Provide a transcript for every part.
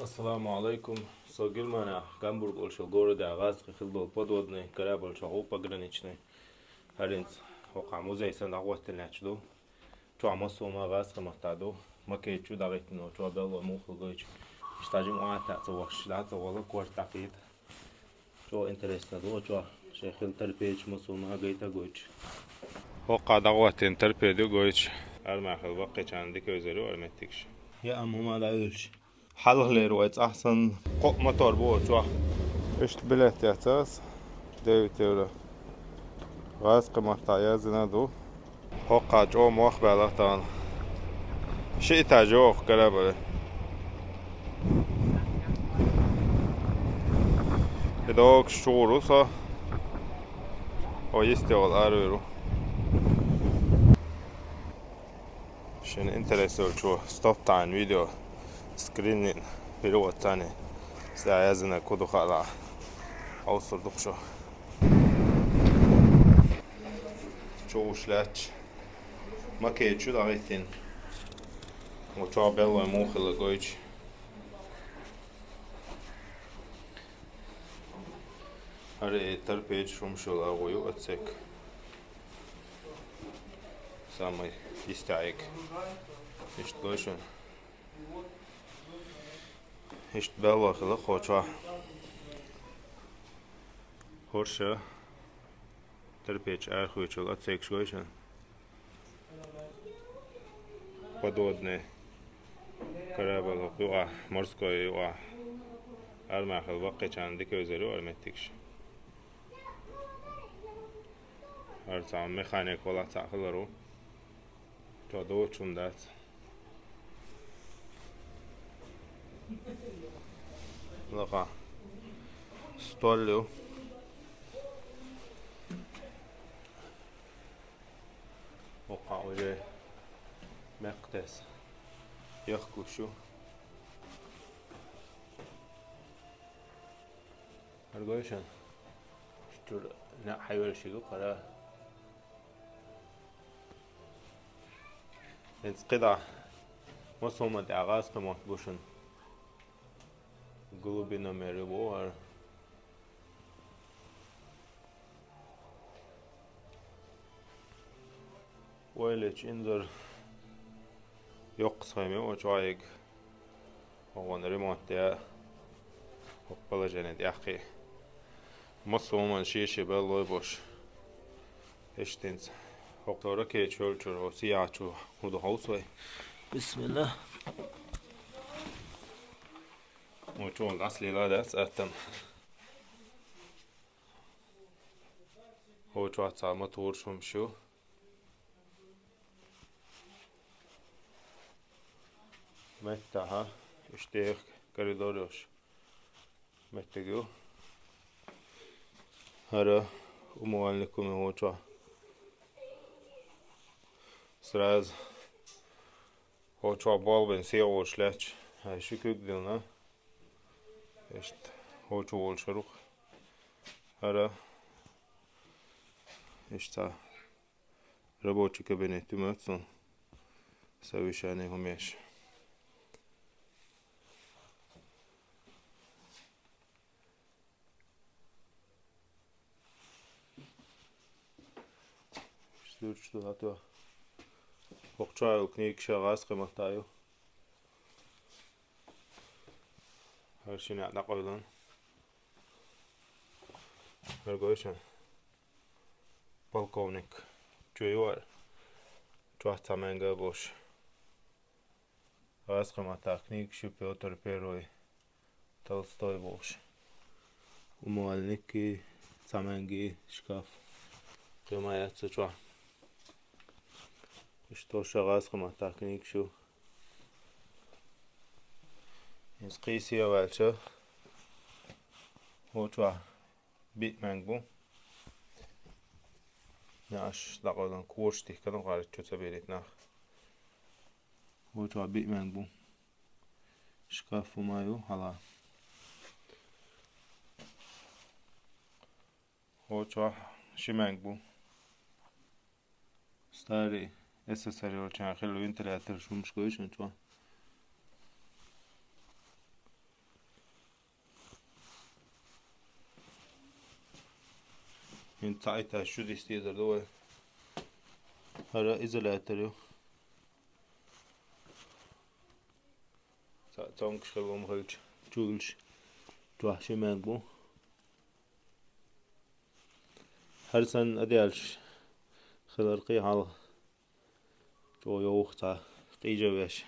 Assalamu alaikum. So Gilmana, Gamburg Olshogoro, the Agas, Hildo Podvodne, Karabal Shahopa Granichne, Harins, Hokamuze, and Awat Nachdo, Tramasoma Gas Matado, Make Chudaretino, Trabel, Mokogoch, Stajim Ata, so Washlata, Walla Quartakit, Joe interested, Ocha, Shechil Terpage, Musuma Gaita Goch. Hoka Dawat in Terpedo Goch, Almahel Wakich and the Kazero, Armetics. يا أم هما لا يلش حلق ليرويت أحسن قط مطار بوت واحد إشت بلات يا تاس داوي تيولا غاز قمت عيازنا دو هوقع جو موخ بالاتان شيء تاجوخ كلابله إدوك شورو صا ويستوى الأرويرو عشان انترسول شو ستوب تاعن فيديو سكرينين بيرو التاني ساعيازنا كودو خالا أوصل دقشو شو شلاتش ما كيت شو داغيتين وشو بيلو موخل لقويش هاري تربيج شمشو لاغويو اتسك سامي يستعيك اشت قوشن اشت بيلو خلق وشو هورشا تربيج ارخوي شو اتسك شويشن подводные корабль юа морской юа армахал вақи чанди көзөрү арметтикш арцам механик ола цахлару тодо чундат лака столлю وقع وجه مقدس يخكشو أرجوشان شتور نا حيول شيء قلا إنس قطع مصومة أغاز قمت بوشن قلوبنا مربوار ويلج إنذر يقصمي وجايق هو نريموت يا وقبل جند يحكي مصومة شيء بالله يبوش اشتنس هقدر كي شلشر وسياچو هذا هوسوي بسم الله وشون الأصلي لا ده سأتم هو شو هتصل موتور شو متها اشتيخ كريدوريوش متجو هذا وموالكم هو شو سراز هو شو بالبن سيا وشلاتش هاي شو كقدلنا اشت هو شو والشروق هذا اشتا ربوتشي كابينت تماتسون سوي شاني هميش شتو هاتوا وقتها وكنيك شغاس قمتايو هرشي نعنا قولن هرقوشن полковник جويوار جوحتا منگا بوش غاز قمتا كنيك شو بيوتر بيروي تولستوي بوش وموالنكي تامنگي شكاف قيمايات سجوا اشتو شغاز قمتا كنيك شو يسقيسي والشو هو جوا بيت منگبو ناش دقیقاً کوشتی کدوم قرار چطور برید نه هو جوا بيت منگبو شکاف مایو حالا هو جوا شی منگبو ستاری SSR چند خیلی وینتراتر شو مش کویشون جوا Hint saaita şu istiyorlar da hara izolator. Saat geschreven omhoog. Jules. Dwahshi bu. Her sen adiyalş. خلال قي حال جو يوختا قيجا باش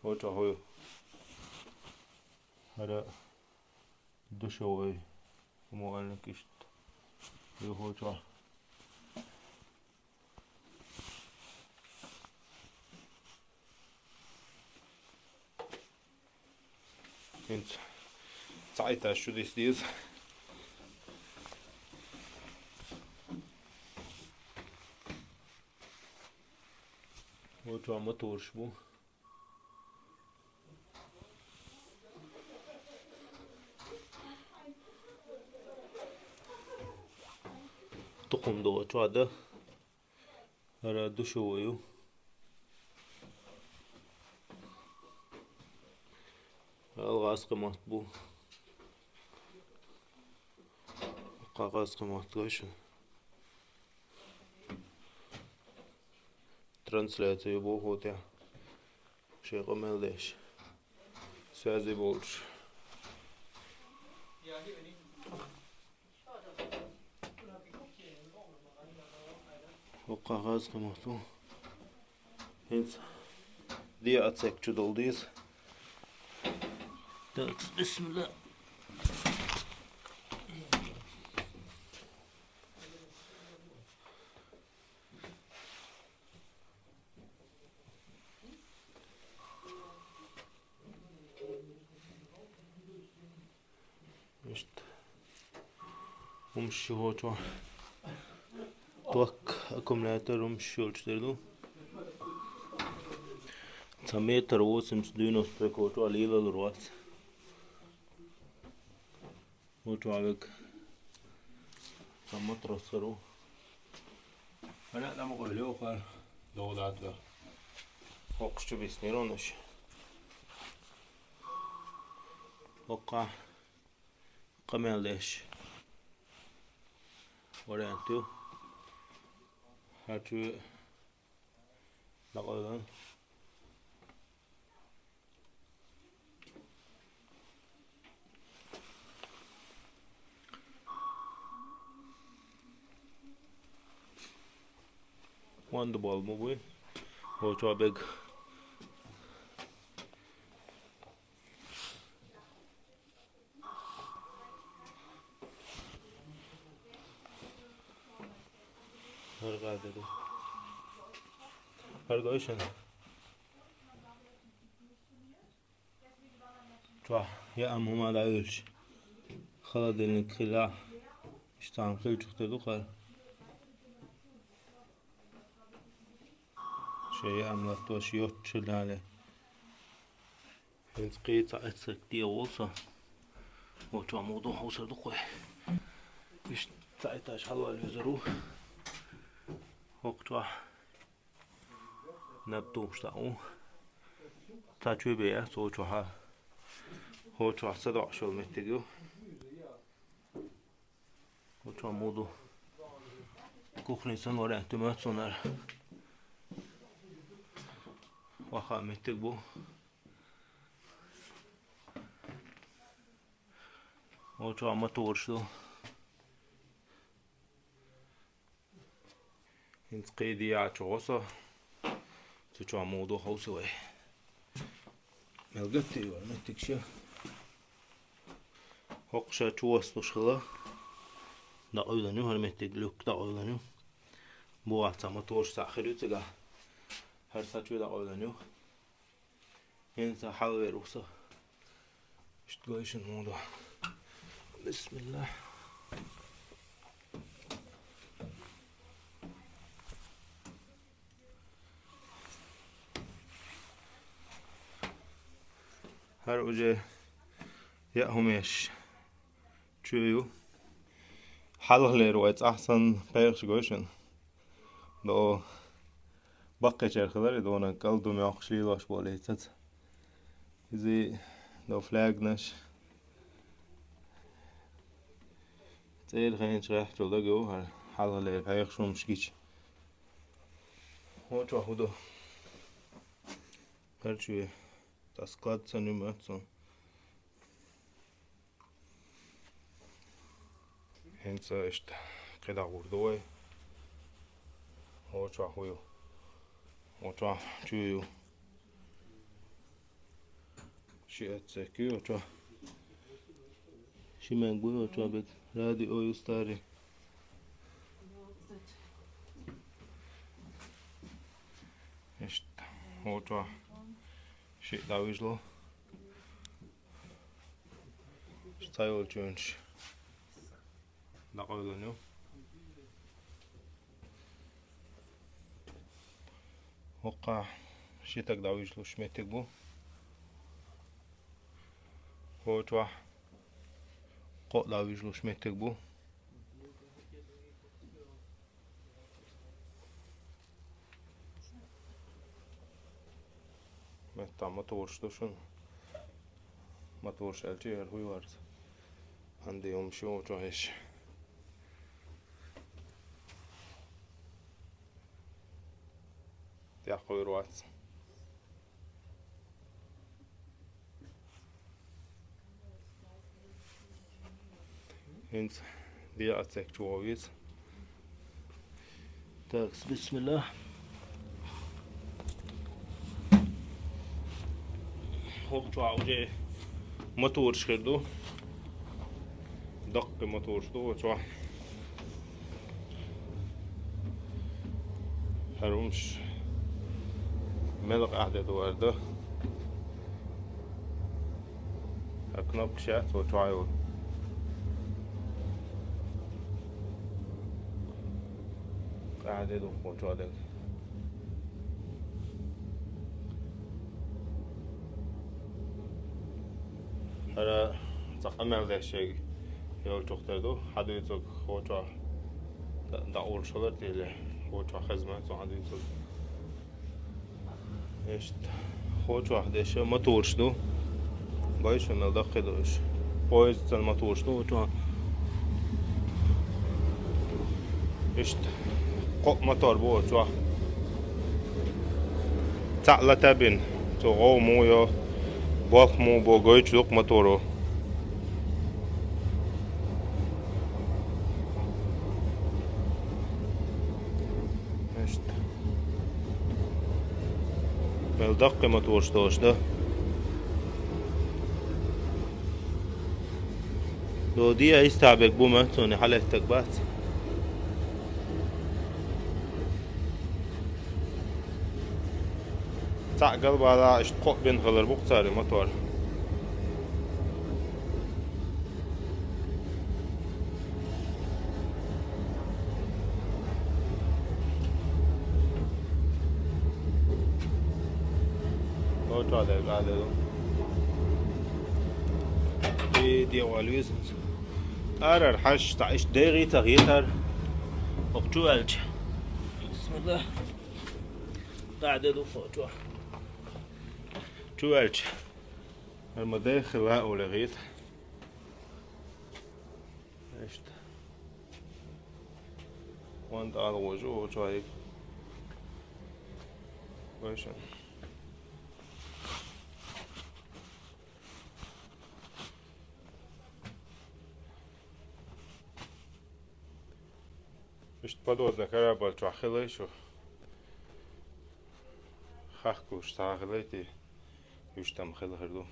هو هو هذا دشوي مو قال كشت يهو جو انت ساعتها شو ديس Outro motor bu. Tokumda otuada. Ara duşuyu. Alğaz qımat bu. Qağaz qımat qoşun. Трансляцию Богота. Шеро Мелдеш. Связи больше. وقاغاز قمتو. Hint diye atsak çudoldayız. Bismillah. İşte ومشي هو توك аккумулятор ومشي ölçtürdü. Tameter 890 kočo alila lurvat. Kočo avek tamat rasaru. Ana da mı öyle okar doğudat ve okuşçu bisnir onuş. Okka kameldeş. Orientu. Hatu nakalan. One ball mobile. Hoca big. Her gayşen. Çah ya amma da ölç. Khala delin khila. İşte khil çıktı dokar. Şey amlat baş yok çılale. Hens qita atsak diye olsa. O çamodu hausa dokay. İşte saitaş halal yüzuru. Hokta nabdo ştao taçu be soçu ha hoçu sada şol mettigo hoçu modu kukhnisan ora temat sonar waha mettig bu hoçu amator ştu Hint qidi ya çoğusa tuçu modu hausu ve melgati var mettikşe hoqşa çoğustu şıla da oylanıyor hani mettik lük da oylanıyor bu atama toş sahiru tıga her saçı da oylanıyor Hint hal ver olsa işte goyşun modu Bismillah Her oje ya همش شو حلل رويت أحسن بيرش جوشن لو بقى شيء خضر دونا قلدو مياخشلي لاش بوليتت زي لو فلاجنش زي الخين شرح جلدا جو حالا ليل هايخ شو مشكيش هو شو هدو هر شوية تاسكات سنومات سن هنسا اشت كده غردوه هو شو هويو هو شو شويو شيء اتسكي هو شو شي منقوي هو شو بك رادي او يستاري اشت هو شو شيء داويجلو ستايل جونش نقولونيو وقع شيتك داويجلو شميتك بو هو شو قو داويجلو شميتك بو متى ما تورشتوشن ما تورش الجي هو يورد عندي يوم شو هيش تاخذ روات هنت دي اتسك جوابيز تاكس بسم الله هو شو عاوجي موتور شردو دق موتور شدو شو هرومش ملق قاعدة دوارده اكنب شات وشو عايو قاعدة دو وشو عدك هلا تقمع ذا الشيء يو تختردو حدو يتوك هو شو دا اول شغل تيلي هو شو خزمة تو حدو يتوك ايش هو شو حدش موتور شدو بايش من دقي دوش بايز الموتور شدو شو ايش قو موتور بو شو تعلا تابين تو غو مويا باخ مو بو گويچ لوق موتورو ايش مل دقي موتور شدوش ده لو دي يستعبك بوما توني حالتك بات تاع قلب على اشتقق بين غلر بوقتاري موتور لو تعالى قاعدة دي والويز ارر حش تعيش ديغي تغيير وقتو الج بسم الله قاعدة دو فوتو شو الج المداخل هاو لغيت ايش وانت على وجهه شو هيك كويس مش تبدو ذكرها بالتوخيلي شو خاكوش تاغليتي يوش تم خيل هردو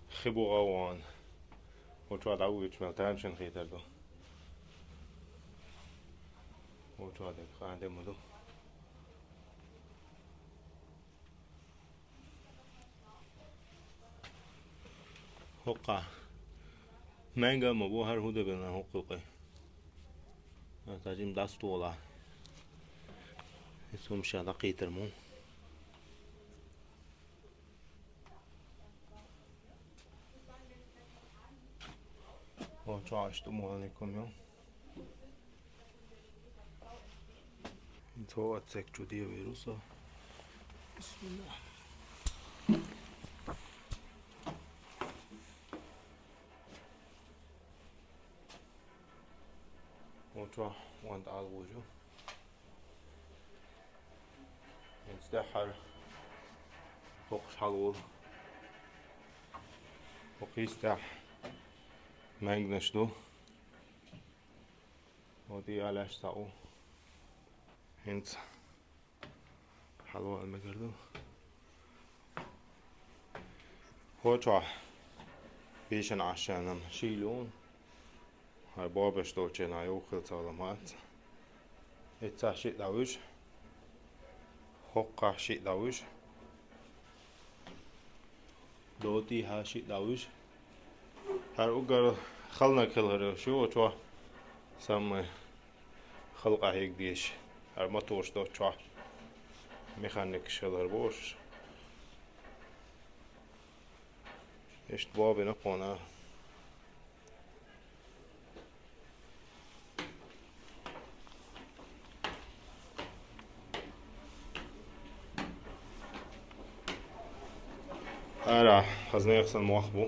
خبو غوان وشو عدو يجمل تامشن خيت هردو وشو عدو قاعدة مدو هقع مانجا مبو هر هوده بنا حقوقي تاجيم داستو ولا اسم شادقي ترمو وشو عشتمو عليكم يوم انتو اتسك جودية ويروسا بسم الله وتروح وانت على الوجه ينستحر فوق حلول وقيستح مانجنش دو ودي علاش تاعو هنت حلوة المجردو هو تروح بيشن عشانم شيلون هاي بابش دوتشين هاي وخل تعلمات اتسا شيء داوش حقا شيء داوش دوتي ها شيء داوش هر اوغر خلنا كلها شو توا سم خلقه هيك ديش هر موتورش دو توا ميخانيك شلر بوش اشت بابي نقونا هلا خزنا يخسن مواخبو